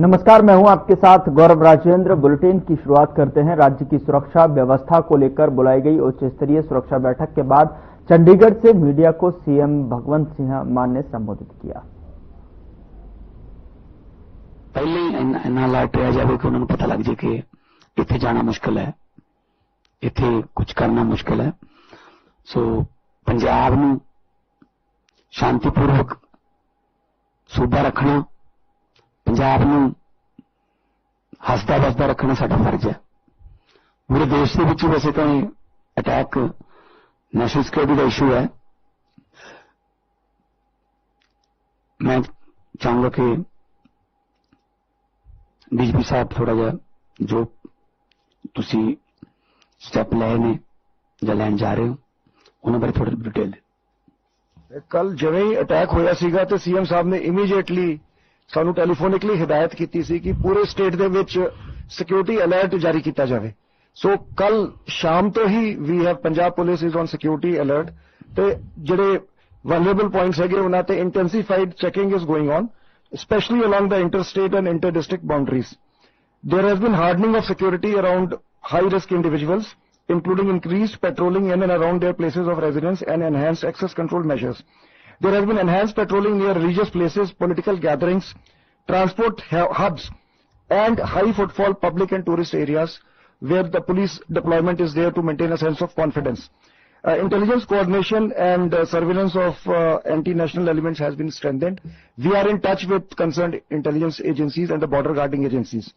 नमस्कार, मैं हूं आपके साथ गौरव राजेंद्र। बुलेटिन की शुरुआत करते हैं। राज्य की सुरक्षा व्यवस्था को लेकर बुलाई गई उच्च स्तरीय सुरक्षा बैठक के बाद चंडीगढ़ से मीडिया को सीएम भगवंत सिंह मान ने संबोधित किया। पहले इन्ना अलर्ट रहा जाए कि उन्होंने पता लग जाए कि इत्थे जाना मुश्किल है, इत्थे कुछ करना मुश्किल है। सो पंजाब नूं शांतिपूर्वक सूबा रखना, पंजाब नूं हसदा बसदा रखना साडा फर्ज है। पूरे देश के विच वैसे तो अटैक नेशनल सिक्योरिटी का इशू है। मैं चाहूंगा कि डीजीपी साहब थोड़ा जा जो तुसी स्टैप लए ने जां लैण जा रहे हो उन्हां बारे थोड़ा डिटेल दे। कल जिवें ही अटैक होया सीगा ते सीएम साहब ने इमीडिएटली सानू टैलीफोनिकली हिदायत की थी कि पूरे स्टेट दे विच सिक्योरिटी अलर्ट जारी किया जाए। सो कल शाम तो ही we have Punjab police is on security alert ते जिहड़े वनरेबल पॉइंट्स है उन्हां ते intensified checking is going on, especially along the interstate and inter-district boundaries. There has been hardening of security around high-risk individuals, including increased patrolling in and around their places of residence and enhanced access control measures. There has been enhanced patrolling near religious places, political gatherings, transport hubs, and high footfall public and tourist areas where the police deployment is there to maintain a sense of confidence. Intelligence coordination and surveillance of anti-national elements has been strengthened. We are in touch with concerned intelligence agencies and the border guarding agencies.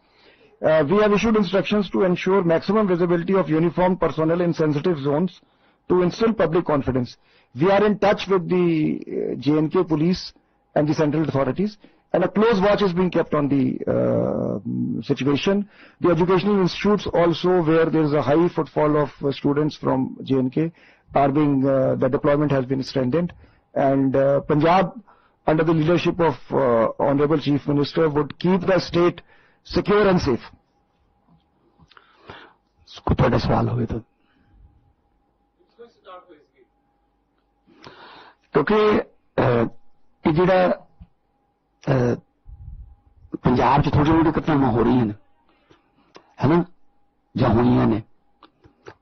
We have issued instructions to ensure maximum visibility of uniformed personnel in sensitive zones to instill public confidence. We are in touch with the J&K police and the central authorities, and a close watch is being kept on the situation. The educational institutes also, where there is a high footfall of students from J&K, are being the deployment has been strengthened, and Punjab, under the leadership of Honorable Chief Minister, would keep the state secure and safe. कुछ थोड़ा सवाल हो तो क्योंकि जिहड़ा पंजाब च थोड़ी थोड़ी घटनावां हो रही है ना जां होईयां ने,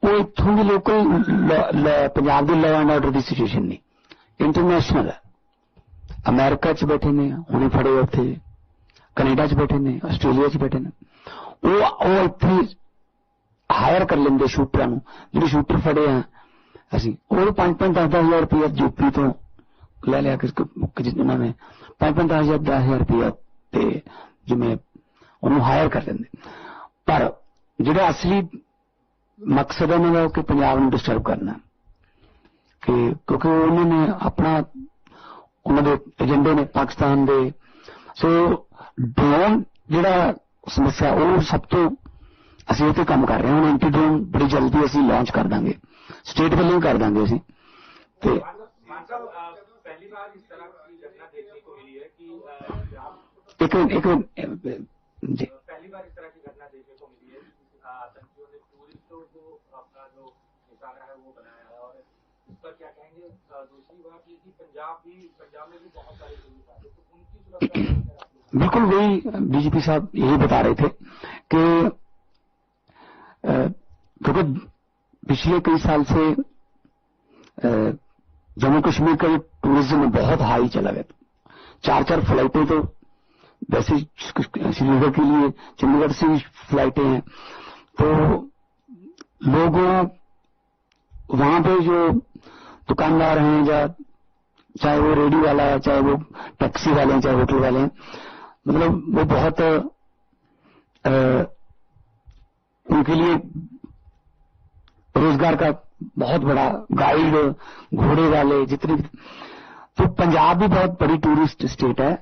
वो इत्थों की लोकल पंजाब की लॉ एंड ऑर्डर की सिचुएशन नहीं, इंटरनेशनल है। अमेरिका च बैठे ने हुणे फड़े, उत्थे कनेडा च बैठे ने, आस्ट्रेलिया च बैठे ने, वो इत्थे हायर कर लेंदे शूटरां नूं। जिहड़े शूटर फड़े हैं असीं वो 5-10 रुपया यूपी तो ले लिया कि उन्होंने 5-10 रुपया ते जिवें उन्होंने हायर कर लेंदे। पर जिहड़ा असली मकसद है उन्होंने कि पंजाब में डिस्टर्ब करना, कि क्योंकि उन्होंने अपना उन्होंने एजेंडे ने पाकिस्तान दे। सो ड्रोन जिहड़ा समस्या वो सब तो असीं उत्ते काम कर रहे हैं। एंटी ड्रोन बड़ी जल्दी असीं लॉन्च कर देंगे, स्टेट वालों कर देंगे असीं। ते पहली बार इस तरह की घटना देखने को मिली है कि जी पहली बार इस तरह की घटना देखने को मिली है। आतंकियों ने टूरिस्टों को अपना जो निशाना है वो बनाया है, और इस पर क्या कहेंगे? दूसरी बात ये कि पंजाब में भी बहुत सारे टूरिस्ट आते, तो उनकी सुरक्षा बिल्कुल वही डीजीपी साहब यही बता रहे थे कि क्योंकि पिछले कई साल से जम्मू कश्मीर का टूरिज्म बहुत हाई चला गया। 4 फ्लाइटें तो वैसे श्रीनगर के लिए चंडीगढ़ से भी फ्लाइटें हैं, तो लोगों वहां पे जो दुकानदार हैं, या चाहे वो रेडी वाला है, चाहे वो टैक्सी वाले हैं, चाहे होटल वाले हैं, मतलब वो बहुत उनके लिए रोजगार का बहुत बड़ा गाइड, घोड़े वाले जितने। तो पंजाब भी बहुत बड़ी टूरिस्ट स्टेट है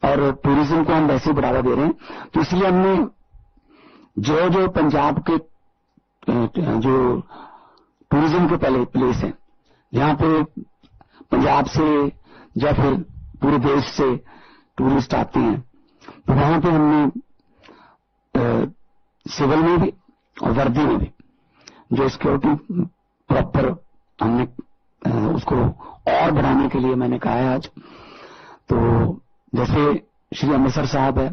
और टूरिज्म को हम वैसे बढ़ावा दे रहे हैं। तो इसलिए हमने जो पंजाब के जो टूरिज्म के पहले प्लेस हैं जहां पे पंजाब से या फिर पूरे देश से टूरिस्ट आते हैं, तो वहां पे हमने सिविल में भी और वर्दी में भी जो सिक्योरिटी प्रॉपर हमने उसको और बढ़ाने के लिए मैंने कहा है आज। तो जैसे श्री अमृतसर साहब है,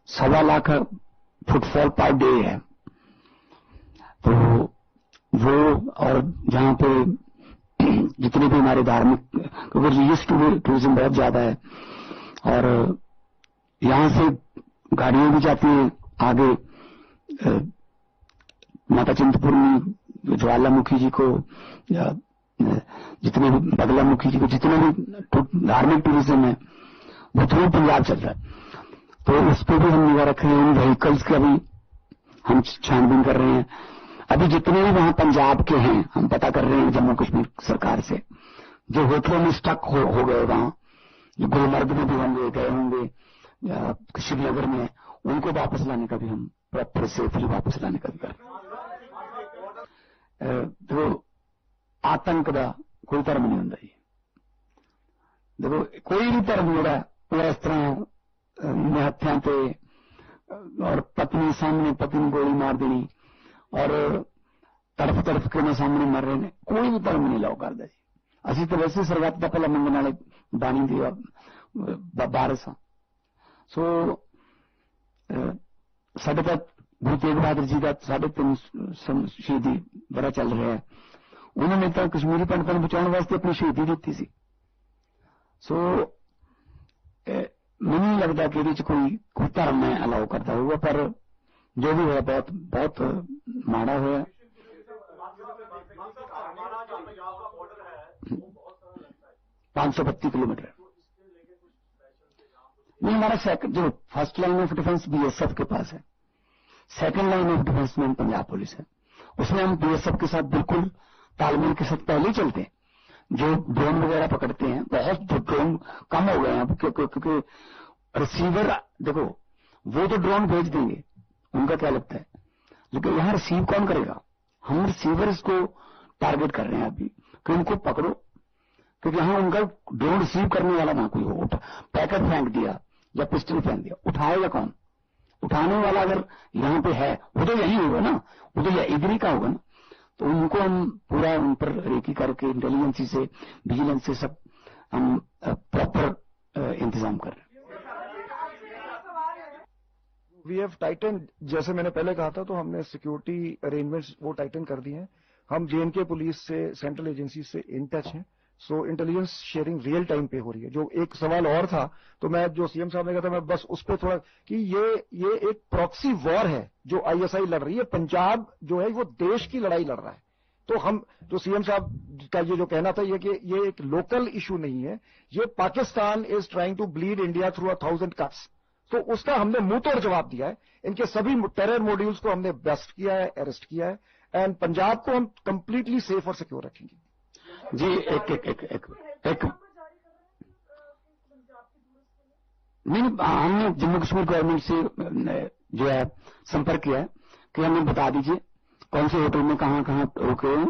1.25 लाख फुटफॉल पर डे है। तो वो और जहां पे जितने भी हमारे धार्मिक, क्योंकि रिलीजियस टूरिज्म बहुत ज्यादा है और यहां से गाड़ियां भी जाती हैं आगे माता चिंतपूर्णी, ज्वालामुखी जी को, जितने भी बगलामुखी जी को, जितने भी धार्मिक टूरिज्म है वो थ्रू पंजाब चल रहा है। तो उस पर भी हम निगाह रख रहे हैं। उन व्हीकल्स का भी हम छानबीन कर रहे हैं। अभी जितने भी वहां पंजाब के हैं हम पता कर रहे हैं जम्मू कश्मीर सरकार से, जो होटलों में स्टक हो गए वहां, जो गुलमर्ग में भी होंगे, गए होंगे, श्रीनगर में, उनको वापस लाने का भी हम प्रॉपर सेफली वापस लाने का भी कर रहे हैं। तो आतंक का कोई धर्म नहीं होता। देखो कोई भी धर्म जोड़ा वो इस तरह निहत्थियां पे और पत्नी सामने पत्नी गोली मार देनी और तड़फ के मैं सामने मर रहे हैं, कोई भी धर्म नहीं लाओ करता जी। असं तो वैसे सरगत का भला मंगने वाले बानी दी बारिश हाँ। सो साढ़े तक गुरु तेग बहादुर जी का 3.5 शहीदी बड़ा चल रहा है। उन्होंने तो कश्मीरी पंडितों को बचाने वास्ते अपनी शहीदी दी थी। सो मैंने नहीं लगता कि ये कोई धर्म में अलाउ करता होगा, पर जो भी है बहुत बहुत माड़ा हुआ। 532 किलोमीटर नहीं। हमारा जो first line of defence BSF के पास है, सेकंड लाइन ऑफ डिफेंस में पंजाब पुलिस है। उसमें हम बीएसएफ के साथ बिल्कुल तालमेल के साथ पहले ही चलते हैं। जो ड्रोन वगैरह पकड़ते हैं, बहुत ड्रोन कम हो गए हैं क्योंकि रिसीवर, देखो वो तो ड्रोन भेज देंगे, उनका क्या लगता है, लेकिन यहां रिसीव कौन करेगा? हम रिसीवर्स को टारगेट कर रहे हैं अभी कि उनको पकड़ो, क्योंकि यहां उनका ड्रोन रिसीव करने वाला ना कोई हो। पैकेट फेंक दिया या पिस्टल फेंक दिया, उठाएगा कौन? उठाने वाला अगर यहां पे है वो तो यही होगा ना, वो तो इधर ही का होगा ना। तो उनको हम पूरा उन पर रेकी करके इंटेलिजेंसी से, विजिलेंस से सब हम प्रॉपर इंतजाम कर रहे हैं। वी हैव टाइटन, जैसे मैंने पहले कहा था, तो हमने सिक्योरिटी अरेंजमेंट्स वो टाइटन कर दिए हैं। हम जेएनके पुलिस से, सेंट्रल एजेंसी से इन टच हैं। सो इंटेलिजेंस शेयरिंग रियल टाइम पे हो रही है। जो एक सवाल और था, तो मैं जो सीएम साहब ने कहा था, मैं बस उस पर थोड़ा कि ये एक प्रॉक्सी वॉर है जो आईएसआई लड़ रही है। पंजाब जो है वो देश की लड़ाई लड़ रहा है। तो हम जो सीएम साहब का ये जो कहना था, ये कि ये एक लोकल इशू नहीं है, ये Pakistan is trying to bleed India through 1000 cuts. तो उसका हमने मुंह तोड़ जवाब दिया है। इनके सभी टेरर मॉड्यूल्स को हमने बेस्ट किया है, अरेस्ट किया है, एंड पंजाब को हम कंप्लीटली सेफ और सिक्योर रखेंगे। जी एक नहीं, हमने जम्मू कश्मीर गवर्नमेंट से जो है संपर्क किया है कि हमें बता दीजिए कौन से होटल में कहां कहां रुके हैं,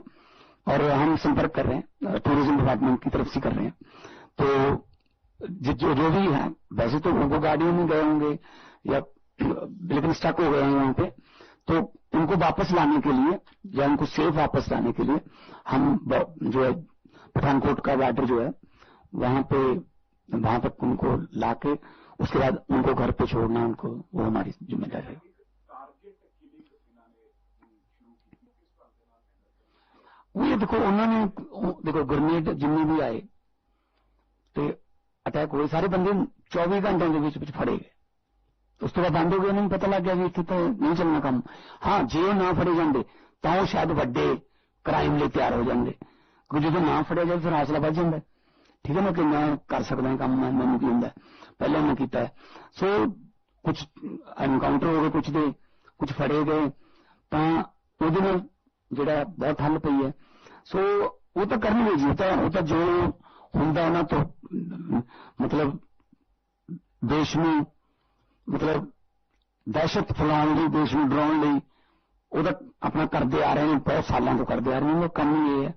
और हम संपर्क कर रहे हैं, टूरिज्म डिपार्टमेंट की तरफ से कर रहे हैं। तो जो भी है, वैसे तो उनको गाड़ियों में गए होंगे या लेकिन स्टक हो गए हैं वहां पे, तो उनको वापस लाने के लिए या उनको सेफ वापस लाने के लिए हम जो है पठानकोट का बॉर्डर जो है वहां तक उनको लाके उसके बाद उनको घर पे छोड़ना, उनको वो हमारी जिम्मेदारी है। वो देखो उन्होंने ग्रेनेड जिन्ने भी आए तो अटैक हुए, सारे बंदे 24 घंटे के बीच फड़े गए। उस तो बाद बंद हो गया, नहीं पता लग गया कि इतने तो नहीं चलना काम। हाँ, जे ना फड़े जाते तो शायद वड्डे क्राइम लिए तैयार हो जाते, क्योंकि जो ना फड़िया जाए फिर हौसला बढ़ जाता है। ठीक है ना, कि मैं कर सकता काम, मैंने की होंगे पहले मैं किया है। सो कुछ एनकाउंटर हो गए, कुछ फड़े गए, तो जोड़ा बहुत ठल पई है। सो वो तो करने जी, वो तो जो होंगे ना, तो मतलब देश में मतलब दहशत फैलाने लिए, देश में डराने लिए वो तो अपना करते आ रहे हैं, बहुत सालों तो करते आ रहे हैं, कम ही ये है।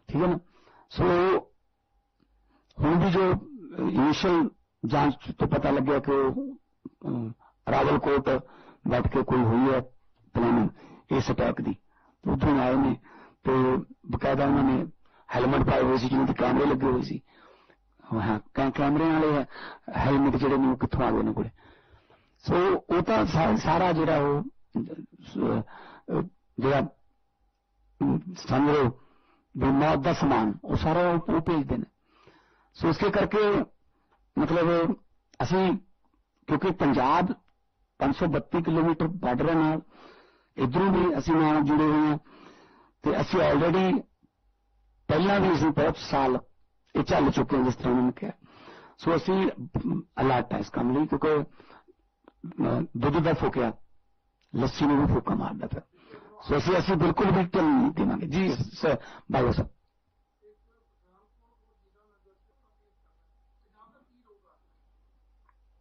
ठीक है ना। सो हम भी जो इनिशियल जांच तो पता लग गया कि रावलकोट बैठ के कोई हुई है प्लानिंग इस अटैक की, तो उधरों आए ने, तो बकायदा उन्होंने हेलमेट पाए हुए सी, जिन्होंने कैमरे लगे हुए सी, हाँ कैमरे वाले हेलमेट ਜਿਹੜੇ ਨੇ ਕਿੱਥੋਂ ਆ ਗਏ ਨੇ ਕੋਲੇ। ਸੋ ਉਹ ਤਾਂ ਸਾਰਾ ਜਿਹੜਾ ਉਹ ਜਿਹੜਾ ਸਮਝੋ ਜੋ ਮੌਤ ਦਾ ਸਮਾਨ ਉਹ ਸਾਰਾ ਉਹ ਭੇਜਦੇ ਨੇ। ਸੋ ਇਸਕੇ ਕਰਕੇ ਮਤਲਬ ਅਸੀਂ ਕਿਉਂਕਿ ਪੰਜਾਬ 532 ਕਿਲੋਮੀਟਰ ਬਾਰਡਰ ਨਾਲ ਇਧਰੋਂ ਵੀ ਅਸੀਂ ਨਾਲ ਜੁੜੇ ਹੋਏ ਹਾਂ ਤੇ ਅਸੀਂ ਆਲਰੇਡੀ ਪਹਿਲਾਂ ਵੀ ਅਸੀਂ ਬਹੁਤ ਸਾਲ ਇਹ ਚੱਲ ਚੁੱਕੇ ਹਾਂ ਜਿਸ ਤਰ੍ਹਾਂ ਉਹਨਾਂ ਨੇ ਕਿਹਾ। ਸੋ ਅਸੀਂ ਅਲਰਟ ਹੈ ਇਸ ਕੰਮ ਲਈ ਕਿਉਂਕਿ ਦੁੱਧ ਦਾ ਫੋਕਿਆ ਲੱਸੀ ਨੂੰ ਵੀ ਫੋਕਾ ਮਾਰਦਾ ਪਿਆ। ਸੋ ਅਸੀਂ ਬਿਲਕੁਲ ਵੀ ਢਿੱਲ ਨਹੀਂ ਦੇਵਾਂਗੇ ਜੀ ਸਰ ਬਾਈ ਸਾਹਿਬ।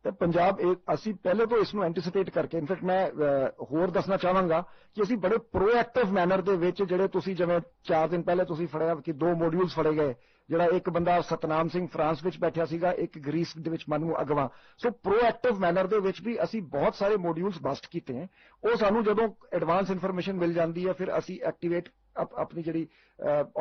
ਤੇ ਪੰਜਾਬ ਅਸੀਂ ਪਹਿਲੇ ਤੋਂ ਇਸ ਨੂੰ ਐਂਟੀਸਿਪੇਟ ਕਰਕੇ ਇਨਫੈਕਟ ਮੈਂ ਹੋਰ ਦੱਸਣਾ ਚਾਹਾਂਗਾ ਕਿ ਅਸੀਂ ਬੜੇ ਪ੍ਰੋਐਕਟਿਵ ਮੈਨਰ ਦੇ ਵਿੱਚ ਜਿਹੜੇ ਤੁਸੀਂ ਜਿਵੇਂ 4 ਦਿਨ ਪਹਿਲੇ ਤੁਸੀਂ ਫੜਿਆ ਕਿ 2 ਮੋਡਿਊਲਸ ਫੜੇ ਗਏ, ਜਿਹੜਾ ਇੱਕ ਬੰਦਾ ਸਤਨਾਮ ਸਿੰਘ ਫਰਾਂਸ ਵਿੱਚ ਬੈਠਿਆ ਸੀਗਾ, ਇੱਕ ਗ੍ਰੀਸ ਦੇ ਵਿੱਚ ਮਨੂ ਅਗਵਾ। ਸੋ ਪ੍ਰੋਐਕਟਿਵ ਮੈਨਰ ਦੇ ਵਿੱਚ ਵੀ ਅਸੀਂ ਬਹੁਤ ਸਾਰੇ ਮੋਡਿਊਲਸ ਬਸਟ ਕੀਤੇ हैं। ਉਹ ਸਾਨੂੰ ਜਦੋਂ ਐਡਵਾਂਸ ਇਨਫੋਰਮੇਸ਼ਨ ਮਿਲ ਜਾਂਦੀ ਹੈ ਫਿਰ ਅਸੀਂ ਐਕਟੀਵੇਟ ਆਪਣੀ ਜਿਹੜੀ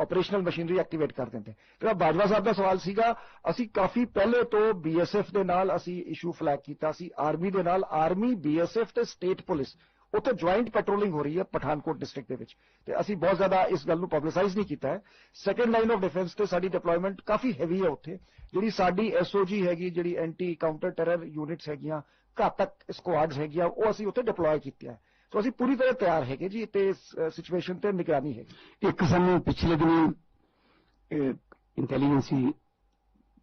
ਆਪਰੇਸ਼ਨਲ ਮਸ਼ੀਨਰੀ ਐਕਟੀਵੇਟ ਕਰ ਦਿੰਦੇ। ਜਿਹੜਾ ਬਾਜਵਾ ਸਾਹਿਬ ਦਾ ਸਵਾਲ ਸੀਗਾ, ਅਸੀਂ ਕਾਫੀ ਪਹਿਲੇ ਤੋਂ BSF ਦੇ ਨਾਲ ਅਸੀਂ ਇਸ਼ੂ ਫਲੈਗ ਕੀਤਾ ਸੀ, ਆਰਮੀ ਦੇ ਨਾਲ, ਆਰਮੀ BSF ਤੇ ਸਟੇਟ ਪੁਲਿਸ ਉੱਥੇ ਜੁਆਇੰਟ ਪੈਟਰੋਲਿੰਗ ਹੋ ਰਹੀ ਹੈ ਪਠਾਨਕੋਟ ਡਿਸਟ੍ਰਿਕਟ ਦੇ ਵਿੱਚ ਤੇ ਅਸੀਂ ਬਹੁਤ ਜ਼ਿਆਦਾ ਇਸ ਗੱਲ ਨੂੰ ਪਬਲਿਸਾਈਜ਼ ਨਹੀਂ ਕੀਤਾ ਹੈ। ਸੈਕੰਡ ਲਾਈਨ ਆਫ ਡਿਫੈਂਸ ਤੇ ਸਾਡੀ ਡਿਪਲੋਇਮੈਂਟ ਕਾਫੀ ਹੈਵੀ ਹੈ ਉੱਥੇ। ਜਿਹੜੀ ਸਾਡੀ SOG ਹੈਗੀ, ਜਿਹੜੀ ਐਂਟੀ ਕਾਊਂਟਰ ਟੈਰਰ ਯੂਨਿਟਸ ਹੈਗੀਆਂ, ਘਾਤਕ ਸਕੁਆਡਸ ਹੈਗੀਆਂ, ਉਹ ਅਸੀਂ ਉੱਥੇ ਡਿਪਲੋਏ ਕੀਤੀਆਂ ਹੈ। ਸੋ ਅਸੀਂ ਪੂਰੀ ਤਰ੍ਹਾਂ ਤਿਆਰ ਹੈਗੇ ਜੀ ਤੇ ਇਸ ਸਿਚੁਏਸ਼ਨ ਤੇ ਨਿਗਰਾਨੀ ਹੈਗੀ। ਇੱਕ ਸਾਨੂੰ ਪਿਛਲੇ ਦਿਨ ਇੰਟੈਲੀਜੈਂਸੀ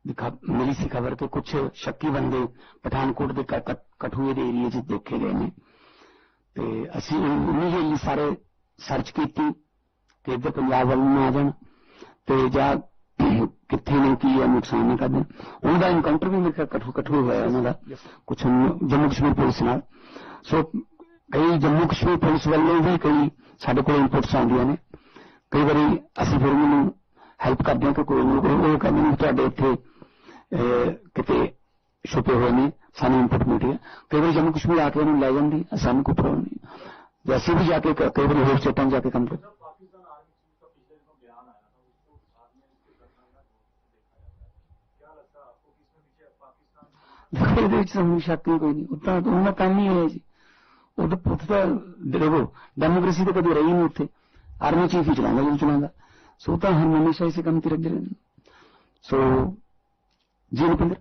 ਮਿਲੀ ਸੀ ਖਬਰ ਕਿ ਕੁਝ ਸ਼ੱਕੀ ਬੰਦੇ ਪਠਾਨਕੋਟ ਦੇ ਕਠੂਏ ਦੇ ਏਰੀਏ 'ਚ ਦੇਖੇ ਗਏ ਨੇ ਤੇ ਅਸੀਂ ਇਮੀਡੀਏਟਲੀ ਸਾਰੇ ਸਰਚ ਕੀਤੀ ਕਿ ਇੱਧਰ ਪੰਜਾਬ ਵੱਲ ਨੂੰ ਆ ਜਾਣ ਤੇ ਜਾਂ ਕਿੱਥੇ ਨੇ ਕੀ ਨੁਕਸਾਨ ਨਹੀਂ ਕਰਦੇ। ਉਹਨਾਂ ਦਾ ਇਨਕਾਊਂਟਰ ਵੀ ਮੇਰੇ ਕਠੂਏ ਹੋਇਆ ਉਹਨਾਂ ਦਾ ਕੁਝ ਜੰਮੂ ਕਸ਼ਮੀਰ ਪੁਲਿਸ ਨਾਲ। ਸੋ ਕਈ ਜੰਮੂ ਕਸ਼ਮੀਰ ਪੁਲਿਸ ਵੱਲੋਂ ਵੀ ਕਈ ਸਾਡੇ ਕੋਲ ਇਨਪੁਟਸ ਆਉਂਦੀਆਂ ਨੇ। ਕਈ ਵਾਰੀ ਅਸੀਂ ਫਿਰ ਉਹਨਾਂ ਨੂੰ ਹੈਲਪ ਕਰਦੇ ਹਾਂ ਕਿ ਕੋਈ ਉਹ ਕਹਿੰਦੇ ਨੇ ਤੁਹਾਡੇ ਇੱਥੇ ਕਿਤੇ ਛੁਪੇ ਹੋਏ ਨੇ, ਸਾਨੂੰ ਇਨਪੁਟ ਮਿਲਦੀ ਹੈ। ਕਈ ਵਾਰੀ ਜੰਮੂ ਕਸ਼ਮੀਰ ਆ ਕੇ ਉਹਨੂੰ ਲੈ ਜਾਂਦੀ, ਸਾਨੂੰ ਕੋਈ ਪ੍ਰੋਬਲਮ ਨਹੀਂ। ਵੈਸੇ ਵੀ ਜਾ ਕੇ ਕਈ ਵਾਰੀ ਹੋਰ ਸਟੇਟਾਂ ਜਾ ਕੇ ਕੰਮ ਕਰਦੇ। ਦੇਖੋ ਇਹਦੇ ਵਿੱਚ ਸਾਨੂੰ ਸ਼ੱਕ ਕੋਈ ਨਹੀਂ, ਉੱਦਾਂ ਉਹਨਾਂ ਦਾ ਕੰਮ ਹੀ ਹੈ ਜੀ। ਉਹਦਾ ਪੁੱਤ ਤਾਂ ਦੇਖੋ ਡੈਮੋਕ੍ਰੇਸੀ ਤਾਂ ਕਦੇ ਰਹੀ ਨਹੀਂ ਉੱਥੇ, ਆਰਮੀ ਚੀਫ ਹੀ ਚਲਾਉਂਦਾ ਜਦੋਂ ਚਲਾਉਂਦਾ। ਸੋ ਤਾਂ ਹਮ ਹਮੇਸ਼ਾ ਇਸੇ ਕੰਮ ਤੇ ਲੱਗੇ ਰਹਿੰਦੇ। ਸੋ ਜੀ ਨੁਪਿੰਦਰ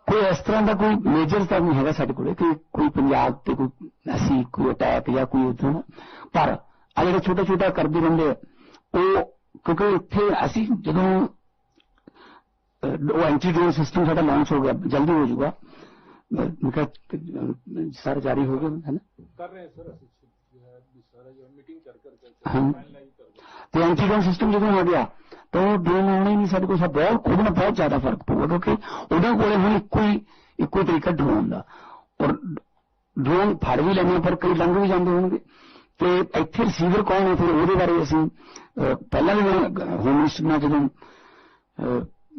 ਕੋਈ ਇਸ ਤਰ੍ਹਾਂ ਦਾ ਕੋਈ ਮੇਜਰ ਤਾਂ ਨਹੀਂ ਹੈਗਾ ਸਾਡੇ ਕੋਲ ਕਿ ਕੋਈ ਪੰਜਾਬ ਤੇ ਕੋਈ ਅਸੀਂ ਕੋਈ ਅਟੈਕ ਜਾਂ ਕੋਈ ਉਦੋਂ, ਪਰ ਆ ਜਿਹੜਾ ਛੋਟਾ ਛੋਟਾ ਕਰਦੇ ਰਹਿੰਦੇ ਉਹ ਕਿਉਂਕਿ ਇੱਥੇ ਅਸੀਂ ਜਦੋਂ ਉਹ ਐਂਟੀ ਡਰੋਨ ਸਿਸਟਮ ਸਾਡਾ ਲਾਂਚ ਹੋ ਗਿਆ, ਜਲਦੀ ਹੋ ਜਾਊਗਾ, ਸਾਰਾ ਜਾਰੀ ਹੋ ਗਿਆ ਹੈ ਨਾ ਕਰ ਰਹੇ ਸਰ ਅਸੀਂ ਸਾਰਾ ਮੀਟਿੰਗ ਕਰ ਤੇ ਐਂਟੀ ਡਰੋਨ ਸਿਸਟਮ ਜਦੋਂ ਹੋ ਗਿਆ ਤਾਂ ਉਹ ਡਰੋਨ ਆਉਣਾ ਹੀ ਨਹੀਂ ਸਾਡੇ ਕੋਲ। ਬਹੁਤ ਉਹਦੇ ਨਾਲ ਬਹੁਤ ਜ਼ਿਆਦਾ ਫਰਕ ਪਊਗਾ ਕਿਉਂਕਿ ਉਹਨਾਂ ਕੋਲ ਹੁਣ ਇੱਕੋ ਤਰੀਕਾ ਡਰੋਨ ਦਾ, ਔਰ ਡਰੋਨ ਫੜ ਵੀ ਲੈਣੇ ਪਰ ਕਈ ਲੰਘ ਵੀ ਜਾਂਦੇ ਹੋਣਗੇ ਤੇ ਇੱਥੇ ਰਿਸੀਵਰ ਕੌਣ ਹੈ ਫਿਰ ਉਹਦੇ ਬਾਰੇ ਅਸੀਂ ਪਹਿਲਾਂ ਵੀ ਹੋਮ ਮਿਨਿਸਟਰ ਨਾਲ ਜਦੋਂ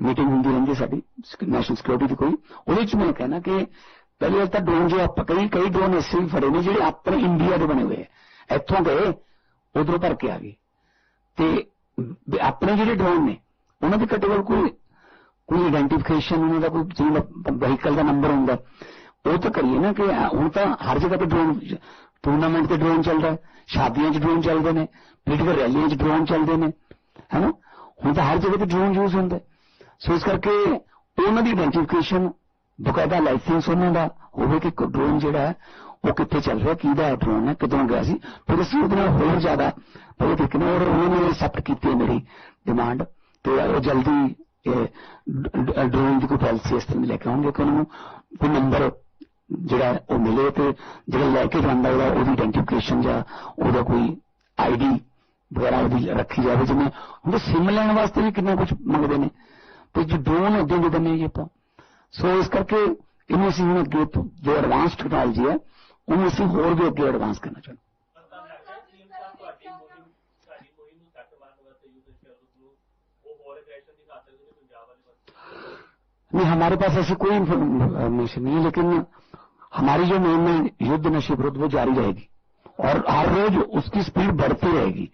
ਮੀਟਿੰਗ ਹੁੰਦੀ ਰਹਿੰਦੀ ਸਾਡੀ ਨੈਸ਼ਨਲ ਸਿਕਿਉਰਿਟੀ ਦੀ ਕੋਈ, ਉਹਦੇ ਚ ਮੈਂ ਕਹਿਣਾ ਕਿ ਪਹਿਲੇ ਤਾਂ ਡਰੋਨ ਜੋ ਆਪਾਂ ਕਈ ਡਰੋਨ ਐਸੇ ਵੀ ਫੜੇ ਨੇ ਜਿਹੜੇ ਆਪਣੇ ਇੰਡੀਆ ਦੇ ਬਣੇ ਹੋਏ, ਇੱਥੋਂ ਗਏ ਉਧਰੋਂ ਭਰ ਕੇ ਆ ਗਏ ਤੇ ਆਪਣੇ ਜਿਹੜੇ ਡਰੋਨ ਨੇ ਉਹਨਾਂ ਦੇ ਘੱਟੋ ਘੱਟ ਕੋਈ ਆਇਡੈਂਟੀਫਿਕੇਸ਼ਨ, ਉਹਨਾਂ ਦਾ ਕੋਈ ਜਿਵੇਂ ਵਹੀਕਲ ਦਾ ਨੰਬਰ ਹੁੰਦਾ ਉਹ ਤਾਂ ਕਰੀਏ ਨਾ ਕਿ ਹੁਣ ਤਾਂ ਹਰ ਜਗ੍ਹਾ ਤੇ ਡਰੋਨ, ਟੂਰਨਾਮੈਂਟ ਤੇ ਡਰੋਨ ਚੱਲਦਾ, ਸ਼ਾਦੀਆਂ 'ਚ ਡਰੋਨ ਚੱਲਦੇ ਨੇ, ਪੋਲੀਟੀਕਲ ਰੈਲੀਆਂ 'ਚ ਡਰੋਨ ਚੱਲਦੇ ਨੇ, ਹੈ ਨਾ। ਹੁਣ ਤਾਂ ਹਰ ਜਗ੍ਹਾ ਤੇ ਡਰੋਨ ਯੂਜ਼ ਹੁੰਦਾ। ਸੋ ਇਸ ਕਰਕੇ ਉਹਨਾਂ ਦੀ ਆਇਡੈਂਟੀਫਿਕੇਸ਼ਨ, ਬਕਾਇਦਾ ਲਾਇਸੈਂਸ ਉਹਨਾਂ ਦਾ ਹੋਵੇ ਕਿ ਡਰੋਨ ਜਿਹੜਾ ਹੈ ਉਹ ਕਿੱਥੇ ਚੱਲ ਰਿਹਾ, ਕਿਹਦਾ ਹੈ ਡਰੋਨ ਹੈ, ਕਿੱਧਰੋਂ ਗਿਆ ਸੀ, ਫਿਰ ਅਸੀਂ ਉਹਦੇ ਨਾਲ ਹੋਰ ਜ਼ਿਆਦਾ ਪਤਾ ਦੇਖਣਾ। ਔਰ ਉਹਨਾਂ ਨੇ ਐਕਸੈਪਟ ਕੀਤੀ ਹੈ ਮੇਰੀ ਡਿਮਾਂਡ ਤੇ ਉਹ ਜਲਦੀ ਡਰੋਨ ਦੀ ਕੋਈ ਪਾਲਿਸੀ ਇਸ ਤਰ੍ਹਾਂ ਲੈ ਕੇ ਆਉਣਗੇ ਕਿ ਉਹਨਾਂ ਨੂੰ ਕੋਈ ਨੰਬਰ ਜਿਹੜਾ ਉਹ ਮਿਲੇ ਤੇ ਜਿਹੜਾ ਲੈ ਕੇ ਜਾਂਦਾ ਉਹਦੀ ਆਇਡੈਂਟੀਫਿਕੇਸ਼ਨ ਜਾਂ ਉਹਦਾ ਕੋਈ ID ਵਗੈਰਾ ਉਹਦੀ ਰੱਖੀ ਜਾਵੇ। ਜਿਵੇਂ ਹੁਣ ਸਿਮ ਲੈਣ ਵਾਸਤੇ ਵੀ ਕਿੰਨਾ ਕੁਝ ਮੰਗਦੇ ਨੇ ਤੇ ਜੋ ਡਰੋਨ ਅੱਗੇ ਦੇ ਦਿੰਦੇ ਜੀ ਆਪਾਂ। ਸੋ ਇਸ ਕਰਕੇ ਇਹਨੂੰ ਅਸੀਂ ਹੁਣ ਅੱਗੇ ਜੋ ਐਡਵਾਂਸ ਟੈਕਨੋਲੋਜੀ ਹੈ ਉਹਨੂੰ ਅਸੀਂ ਹੋਰ ਵੀ ਅੱਗੇ ਐਡਵਾਂਸ ਕਰਨਾ ਚਾਹੁੰਦੇ। नहीं, हमारे पास ऐसी कोई इन्फॉर्मेशन नहीं है, लेकिन हमारी जो मुहिम है युद्ध नशे विरुद्ध वो जारी रहेगी और हर रोज उसकी स्पीड बढ़ती रहेगी।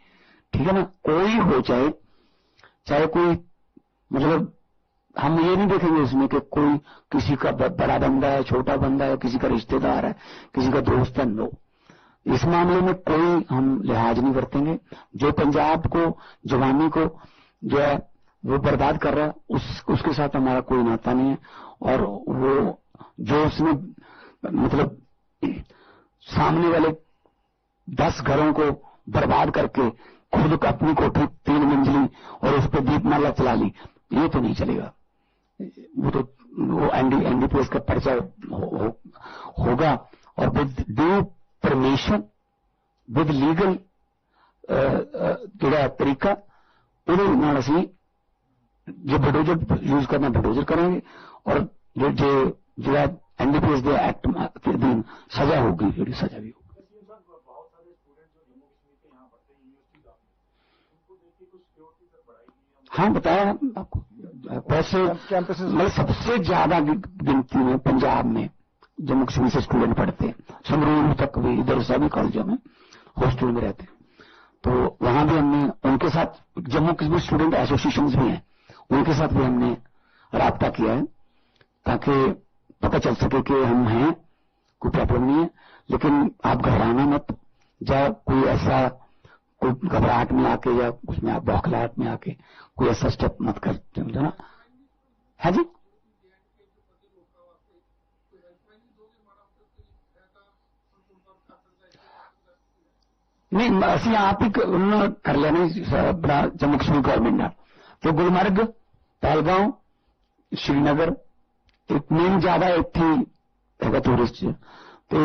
ठीक है ना, कोई हो चाहे कोई, मतलब हम ये नहीं देखेंगे इसमें कि कोई किसी का बड़ा बंदा है, छोटा बंदा है, किसी का रिश्तेदार है, किसी का दोस्त है। नो, इस मामले में कोई हम लिहाज नहीं बरतेंगे। जो पंजाब को, जवानी को जो है वो बर्बाद कर रहा है उसके साथ हमारा कोई नाता नहीं है। और वो जो उसने मतलब सामने वाले 10 घरों को बर्बाद करके खुद अपनी कोठी 3 मंजिली और उस पर दीपमाला चला ली, ये तो नहीं चलेगा। वो एनडीपीएस का पर्चा होगा और with due permission, with legal जो तरीका असी जो बुलडोजर यूज करना बुलडोजर करेंगे और जो एनडीपीएस के एक्ट के अधीन सजा होगी, जो सजा भी होगी। हाँ, बताया आपको, वैसे मतलब सबसे ज्यादा गिनती में पंजाब में जम्मू कश्मीर से स्टूडेंट पढ़ते हैं, संगरूर तक भी, इधर सभी कॉलेजों में हॉस्टल में रहते हैं। तो वहां भी हमने उनके साथ, जम्मू कश्मीर स्टूडेंट एसोसिएशन भी हैं, उनके साथ भी हमने राब्ता किया है ताकि पता चल सके कि हम हैं, कोई प्रॉब्लम नहीं है। लेकिन आप घबराना मत, या कोई ऐसा कोई घबराहट में आके या उसमें आप बौखलाहट में आके कोई ऐसा स्टेप मत कर, समझो ना। है जी, नहीं असं आप ही कर लेना जम्मू कश्मीर गवर्नमेंट ने। तो गुलमर्ग, पहलगांव, श्रीनगर मेन ज्यादा इतनी है टूरिस्ट, तो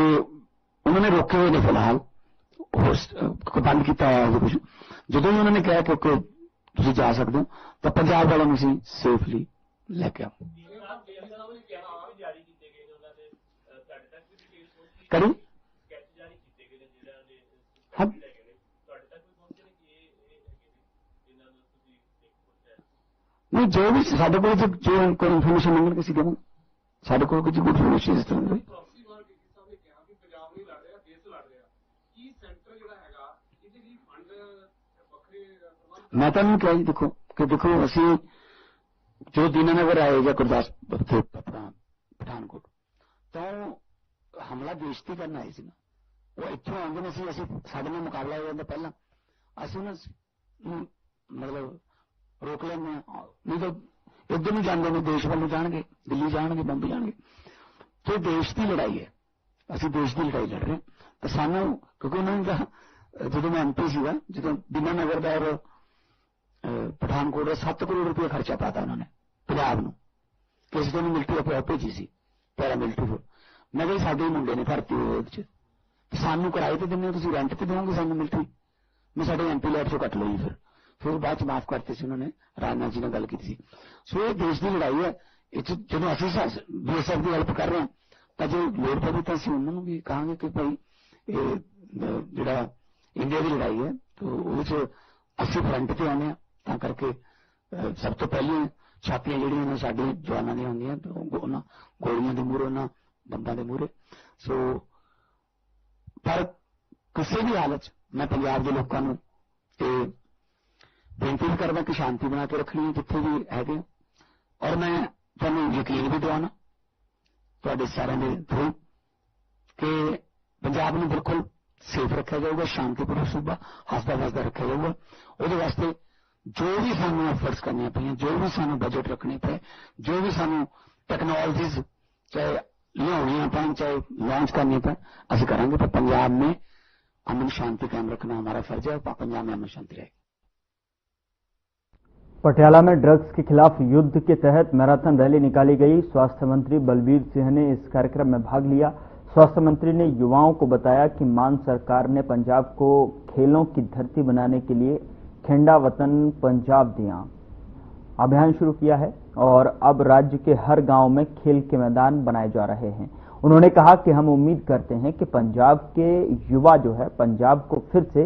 उन्होंने रोके हुए ने फिलहाल बंद किया है कुछ। जो ही उन्होंने कहा कि तुम जा सकते हो तो पंजाब वालों में सेफली लेके आओ। करी हाँ, नहीं जो भी साढ़े को जो इन्फॉर्मेशन मंगन किसी देव साढ़े को कुछ इन्फॉर्मेशन इस तरह मैं तो नहीं कहा जी। देखो असी जो दीनानगर आए या गुरदासपुर पठानकोट तो हमला देश की करना आए ना, वो इतों आते ने साढ़े में मुकाबला हो जाता पहला असं मतलब रोक लें, नहीं तो इधर नहीं जाते देश वालों जाएंगे, दिल्ली जाएंगे, बंबई जाएंगे। तो देश की लड़ाई है, असं देश की लड़ाई लड़ रहे हैं। तो सानू क्योंकि उन्होंने जो मैं एमपी सीगा, जो दीनानगर का और पठानकोट 7 करोड़ रुपया खर्चा पाता उन्होंने पंजाब नूं, किसी को मिलिट्री भेजी सी पैरा मिलिट्री फोर्स। मैं कहा साडे मुंडे ने भर्ती होए, सानू किराए ते दिंदे हो, तुसीं रेंट ते दोगे सानू मिलिट्री, मैं साडे एमपी लैट चों कट लो जी। फिर बाद च माफ करते सी उन्होंने, राजनाथ जी ने गल की थी। सो ये देश की लड़ाई है, जो असं बीएसएफ की हेल्प कर रहे हैं तो जो लोड़ पवे तो असं उन्होंने भी कहांगे कि भाई जो इंडिया की लड़ाई है तो वो असं फ्रंट पर आने तां करके सब तो पहले छातियां जिहड़ियां साडे जवानां दी होंदियां तो गोलियां दे मूहरे, उन्हां बंबां दे मूहरे। सो पर किसी भी हालत मैं पंजाब के लोगों को बेनती भी करदा कि शांति बना के रखनी है जिथे भी है। और मैं तुहानूं यकीन भी दिवाना तुहाडे सारिआं दे थ्रू कि पंजाब नूं बिल्कुल सेफ रखा जाऊगा, शांतिपूर्ण सूबा हसदा वसदा रखा जाऊगा। उहदे वास्ते जो भी सानूं एफर्ट्स करनी पईआं, जो भी सानूं बजट रखने पे, जो भी सानूं टैक्नोलॉजीज चाहे लियाउणियां पैण, चाहे लॉन्च करनी पैण, असीं करांगे। पर पंजाब में अमन शांति कायम रखना हमारा फर्ज है, पंजाब में अमन शांति रहेगी। पटियाला में ड्रग्स के खिलाफ युद्ध के तहत मैराथन रैली निकाली गई। स्वास्थ्य मंत्री बलबीर सिंह ने इस कार्यक्रम में भाग लिया। स्वास्थ्य मंत्री ने युवाओं को बताया कि मान सरकार ने पंजाब को खेलों की धरती बनाने के लिए खेंडा वतन पंजाब दिया अभियान शुरू किया है और अब राज्य के हर गांव में खेल के मैदान बनाए जा रहे हैं। उन्होंने कहा कि हम उम्मीद करते हैं कि पंजाब के युवा जो है पंजाब को फिर से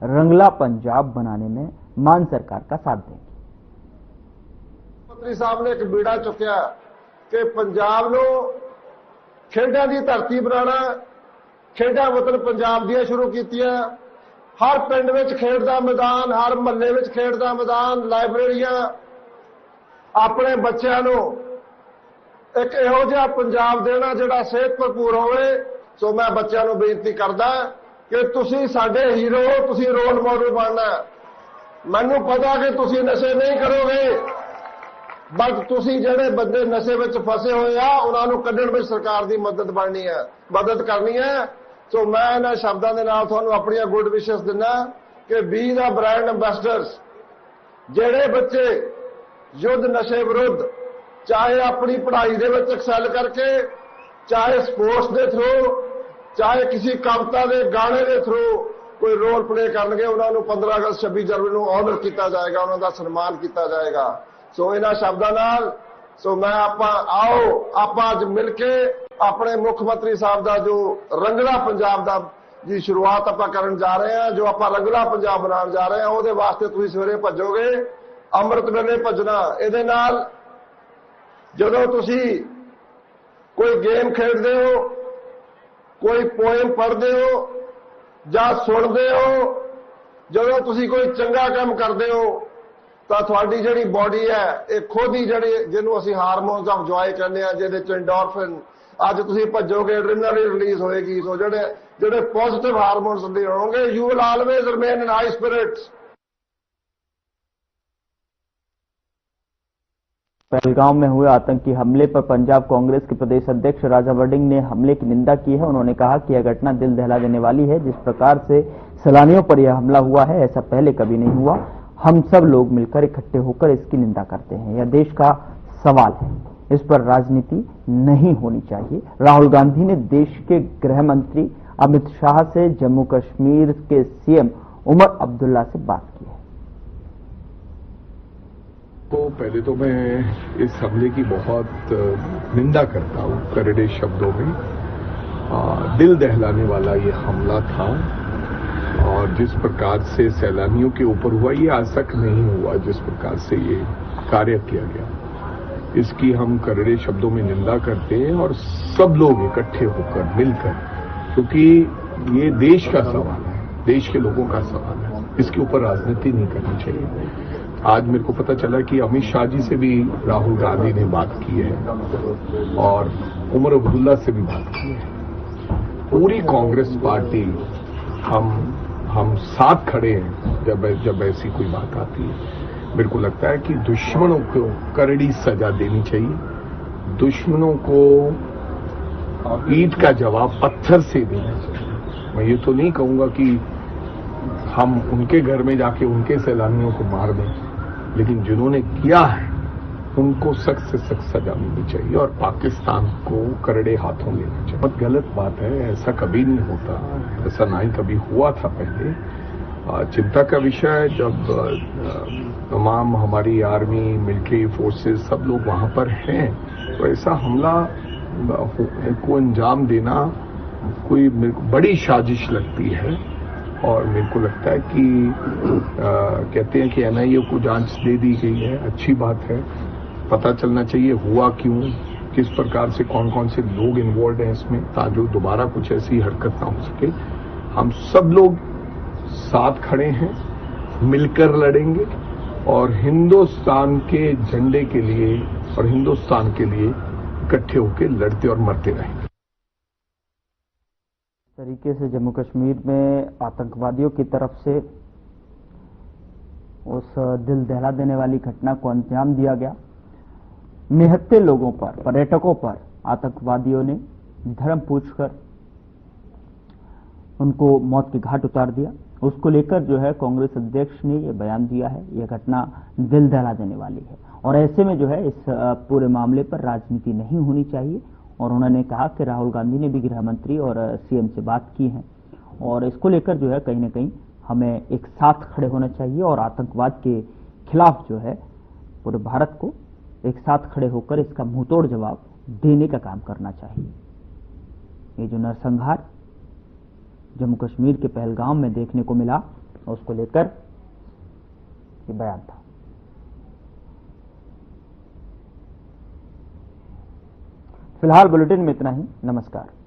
रंगला पंजाब बनाने में मान सरकार का साथ देंगे। मंत्री साहब ने एक बीड़ा चुकिया कि पंजाब ਨੂੰ ਖੇਡਾਂ ਦੀ ਧਰਤੀ ਬਣਾਉਣਾ, ਖੇਡਾਂ ਵਤਨ ਪੰਜਾਬ ਦੀਆਂ ਸ਼ੁਰੂ ਕੀਤੀਆਂ। ਹਰ ਪਿੰਡ ਵਿੱਚ ਖੇਡ ਦਾ ਮੈਦਾਨ, ਹਰ ਮਹੱਲੇ ਵਿੱਚ ਖੇਡ ਦਾ ਮੈਦਾਨ, ਲਾਇਬ੍ਰੇਰੀਆਂ, ਆਪਣੇ ਬੱਚਿਆਂ ਨੂੰ ਇੱਕ ਇਹੋ ਜਿਹਾ ਪੰਜਾਬ ਦੇਣਾ ਜਿਹੜਾ ਸਿਹਤ ਭਰਪੂਰ ਹੋਵੇ। ਸੋ ਮੈਂ ਬੱਚਿਆਂ ਨੂੰ ਬੇਨਤੀ ਕਰਦਾ ਕਿ ਤੁਸੀਂ ਸਾਡੇ ਹੀਰੋ, ਤੁਸੀਂ ਰੋਲ ਮਾਡਲ ਬਣਨਾ। ਮੈਨੂੰ ਪਤਾ ਕਿ ਤੁਸੀਂ ਨਸ਼ੇ ਨਹੀਂ ਕਰੋਗੇ, ਬਟ ਤੁਸੀਂ ਜਿਹੜੇ ਬੰਦੇ ਨਸ਼ੇ ਵਿੱਚ ਫਸੇ ਹੋਏ ਆ ਉਹਨਾਂ ਨੂੰ ਕੱਢਣ ਵਿੱਚ ਸਰਕਾਰ ਦੀ ਮਦਦ ਕਰਨੀ ਹੈ। ਸੋ ਮੈਂ ਇਹਨਾਂ ਸ਼ਬਦਾਂ ਦੇ ਨਾਲ ਤੁਹਾਨੂੰ ਆਪਣੀਆਂ ਗੁੱਡ ਵਿਸ਼ੇਸ ਦਿੰਦਾ ਕਿ ਬੀ ਦਾ ਬ੍ਰਾਂਡ ਐਂਬੈਸਡਰਸ। ਜਿਹੜੇ ਬੱਚੇ ਯੁੱਧ ਨਸ਼ੇ ਵਿਰੁੱਧ, ਚਾਹੇ ਆਪਣੀ ਪੜ੍ਹਾਈ ਦੇ ਵਿੱਚ ਐਕਸੈਲ ਕਰਕੇ, ਚਾਹੇ ਸਪੋਰਟਸ ਦੇ ਥਰੂ, ਚਾਹੇ ਕਿਸੇ ਕਵਿਤਾ ਦੇ ਗਾਣੇ ਦੇ ਥਰੂ ਕੋਈ ਰੋਲ ਪਲੇ ਕਰਨਗੇ, ਉਹਨਾਂ ਨੂੰ 15 ਅਗਸਤ 26 ਜਨਵਰੀ ਨੂੰ ਆਨਰ ਕੀਤਾ ਜਾਏਗਾ, ਉਹਨਾਂ ਦਾ ਸਨਮਾਨ ਕੀਤਾ ਜਾਏਗਾ। ਸੋ ਇਹਨਾਂ ਸ਼ਬਦਾਂ ਨਾਲ ਸੋ ਮੈਂ ਆਪਾਂ ਅੱਜ ਮਿਲ ਕੇ ਆਪਣੇ ਮੁੱਖ ਮੰਤਰੀ ਸਾਹਿਬ ਦਾ ਜੋ ਰੰਗਲਾ ਪੰਜਾਬ ਦਾ ਦੀ ਸ਼ੁਰੂਆਤ ਆਪਾਂ ਕਰਨ ਜਾ ਰਹੇ ਹਾਂ, ਜੋ ਆਪਾਂ ਰੰਗਲਾ ਪੰਜਾਬ ਬਣਾਉਣ ਜਾ ਰਹੇ ਹਾਂ, ਉਹਦੇ ਵਾਸਤੇ ਤੁਸੀਂ ਸਵੇਰੇ ਭੱਜੋਗੇ, ਅੰਮ੍ਰਿਤ ਵੇਲੇ ਭੱਜਣਾ। ਇਹਦੇ ਨਾਲ ਜਦੋਂ ਤੁਸੀਂ ਕੋਈ ਗੇਮ ਖੇਡਦੇ ਹੋ, ਕੋਈ ਪੋਇਮ ਪੜ੍ਹਦੇ ਹੋ ਜਾਂ ਸੁਣਦੇ ਹੋ, ਜਦੋਂ ਤੁਸੀਂ ਕੋਈ ਚੰਗਾ ਕੰਮ ਕਰਦੇ ਹੋ ਤਾਂ ਤੁਹਾਡੀ ਜਿਹੜੀ ਬਾਡੀ ਹੈ ਇਹ ਖੁਦ ਹੀ ਜਿਹਨੂੰ ਅਸੀਂ ਹਾਰਮੋਨਸ ਆਫ ਜੋਏ ਕਹਿੰਦੇ ਆ, ਜਿਹਦੇ ਚ ਐਂਡੋਰਫਿਨ, ਅੱਜ ਤੁਸੀਂ ਭੱਜੋਗੇ ਐਡਰੀਨਲਿਨ ਰਿਲੀਜ਼ ਹੋਏਗੀ। ਸੋ ਜਿਹੜੇ ਪੋਜ਼ਿਟਿਵ ਹਾਰਮੋਨਸ ਰਿਲੀਜ਼ ਹੋਣਗੇ, you will always remain in high spirits. Pahalgam में हुए आतंकी हमले पर पंजाब कांग्रेस के प्रदेश अध्यक्ष राजा वड़िंग ने हमले की निंदा की है। उन्होंने कहा कि यह घटना दिल दहला देने वाली है। जिस प्रकार से सैलानियों पर यह हमला हुआ है, ऐसा पहले कभी नहीं हुआ। हम सब लोग मिलकर इकट्ठे होकर इसकी निंदा करते हैं। यह देश का सवाल है, इस पर राजनीति नहीं होनी चाहिए। राहुल गांधी ने देश के गृह मंत्री अमित शाह से जम्मू कश्मीर के सीएम उमर अब्दुल्ला से बात की है। तो पहले तो मैं इस हमले की बहुत निंदा करता हूं, करड़े शब्दों में। दिल दहलाने वाला ये हमला था और जिस प्रकार से सैलानियों के ऊपर हुआ, ये आज तक नहीं हुआ। जिस प्रकार से ये कार्य किया गया, इसकी हम करड़े शब्दों में निंदा करते हैं और सब लोग इकट्ठे होकर मिलकर, क्योंकि ये देश का सवाल है, देश के लोगों का सवाल है, इसके ऊपर राजनीति नहीं करनी चाहिए। आज मेरे को पता चला कि अमित शाह जी से भी राहुल गांधी ने बात की है और उमर अब्दुल्ला से भी बात की है। पूरी कांग्रेस पार्टी हम साथ खड़े हैं जब ऐसी कोई बात आती है। मेरे को लगता है कि दुश्मनों को करड़ी सजा देनी चाहिए, दुश्मनों को ईंट का जवाब पत्थर से देना चाहिए। मैं ये तो नहीं कहूंगा कि हम उनके घर में जाके उनके सैलानियों को मार दें, लेकिन जिन्होंने किया है उनको सख्त से सख्त सजा मिलनी चाहिए और पाकिस्तान को करड़े हाथों लेना चाहिए। बहुत गलत बात है, ऐसा कभी नहीं होता, ऐसा ना ही कभी हुआ था पहले। चिंता का विषय है जब तमाम हमारी आर्मी, मिलिट्री फोर्सेस सब लोग वहां पर हैं, तो ऐसा हमला को अंजाम देना कोई बड़ी साजिश लगती है। और मेरे को लगता है कि कहते हैं कि एनआईए को जांच दे दी गई है, अच्छी बात है। पता चलना चाहिए हुआ क्यों, किस प्रकार से कौन कौन से लोग इन्वॉल्व हैं इसमें, ताकि दोबारा कुछ ऐसी हरकत ना हो सके। हम सब लोग साथ खड़े हैं, मिलकर लड़ेंगे और हिंदुस्तान के झंडे के लिए और हिंदुस्तान के लिए इकट्ठे होकर लड़ते और मरते रहेंगे। तरीके से जम्मू कश्मीर में आतंकवादियों की तरफ से उस दिल दहला देने वाली घटना को अंजाम दिया गया। निहत्थे लोगों पर, पर्यटकों पर आतंकवादियों ने धर्म पूछकर उनको मौत के घाट उतार दिया। उसको लेकर जो है कांग्रेस अध्यक्ष ने यह बयान दिया है, यह घटना दिल दहला देने वाली है और ऐसे में जो है इस पूरे मामले पर राजनीति नहीं होनी चाहिए। और उन्होंने कहा कि राहुल गांधी ने भी गृह मंत्री और सीएम से बात की है और इसको लेकर जो है कहीं ना कहीं हमें एक साथ खड़े होना चाहिए और आतंकवाद के खिलाफ जो है पूरे भारत को एक साथ खड़े होकर इसका मुंहतोड़ जवाब देने का काम करना चाहिए। ये जो नरसंहार जम्मू कश्मीर के पहलगाम में देखने को मिला, उसको लेकर ये बयान था। फिलहाल बुलेटिन में इतना ही। नमस्कार।